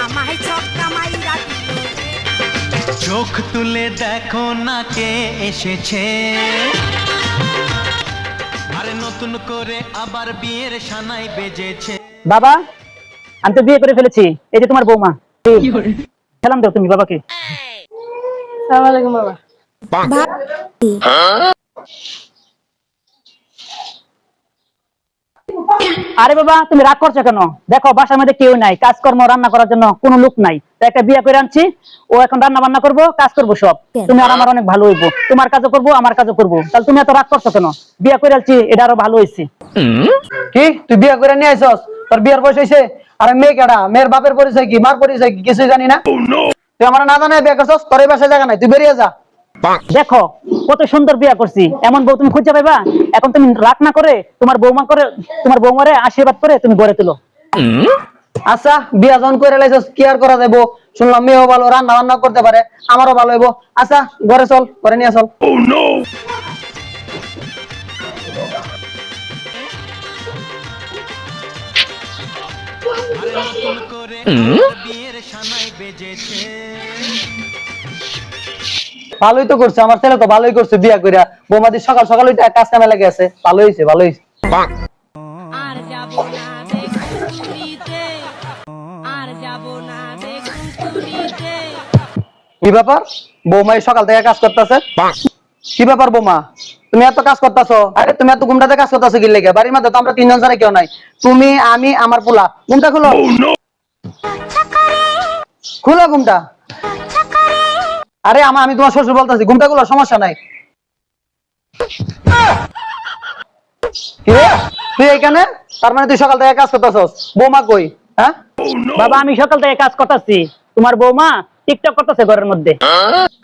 আমায় ছক্কা মাইরা দিল চোখ তুলে দেখো না কে এসেছে আরে নতুন করে আবার বিয়ের সানাই বেজেছে। বাবা আমি তো বিয়ে করে ফেলেছি, এই যে তোমার বৌমা। সালাম দাও তুমি বাবাকে। আসসালামু আলাইকুম বাবা। আরে বাবা তুমি রাগ করছো কেন? দেখো বাসার মধ্যে কেউ নাই, কাজকর্ম রান্না করার জন্য কোনো লোক নাই, তো একটা বিয়ে করে আনছি, ও এখন রান্না বান্না করবো, কাজ করবো সব। তুমি আর আমার অনেক ভালো হইবো, তোমার কাজও করবো আমার কাজও করবো। তাহলে তুমি এত রাগ করছো কেন? বিয়ে করে আনছি, এটা আরো ভালো হয়েছে। কি তুই বিয়ে করে নিয়ে আইছস? তোর বিয়ের বয়স হইছে? আরে মেয়ে কেডা? মেয়ের বাপের পরিচয় কি, মার পরিচয় কি কিছু জানি না। তুই আমার না জানাই বিয়ে করছস, তোর এই বাসায় জায়গা নাই, তুই বেরিয়ে যা। দেখো কত সুন্দর বিয়ে করছি, এমন বউ তুমি খুঁজে পাইবা? এখন তুমি রাগ না করে তোমার বৌমারে আশীর্বাদ করে তুমি গড়ে তুলো। আচ্ছা বিয়া যখন করে লাইছস কি আর করা যাবো? শুনলাম মেয়েও ভালো, রান্না বান্না করতে পারে, আমারও ভালো হইবো। আচ্ছা ঘরে চল, ঘরে নিয়ে চল। আরে নতুন করে আবার বিয়ের সানাই বেজেছে। ভালোই তো করছে আমার ছেলে, তো ভালোই করছে বিয়া কইরা। বৌমাদি সকাল সকাল ওইটা কাজ কামে লেগে আছে, ভালো হইছে ভালো হইছে। আর যাব না বেগুতুরিতে আর যাব না বেগুতুরিতে কি ব্যাপার? বৌমাই সকাল থেকে কাজ করতেছে। কি ব্যাপার বৌমা, তুমি এত কাজ করতেছো? আরে তুমি এত ঘুমটাতে কাজ করতেছো কি লেগে? বাড়ির মধ্যে তো আমরা তিনজন ছাড়া কেউ নাই, তুমি আমি আমার পোলা। ঘুমটা খুলো, খুলো ঘুমটা। আরে আমি তোমার শ্বশুর বলতেছি, ঘুমটা খুলো, সমস্যা নাই। কি রে তুই এখানে? তার মানে তুই সকাল থেকে কাজ করতেছস? বৌমা কই? হ্যাঁ বাবা আমি সকাল থেকে কাজ করতেছি, তোমার বৌমা টিকটক করতেছে ঘরের মধ্যে।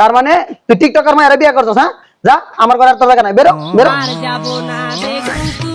তার মানে তুই টিকটকার মায়েরা বিয়ে করছস? হ্যাঁ যা, আমার ঘরে আর তোর জায়গা নাই, বেরো বেরো। আর যাব না বেগুতুরিতে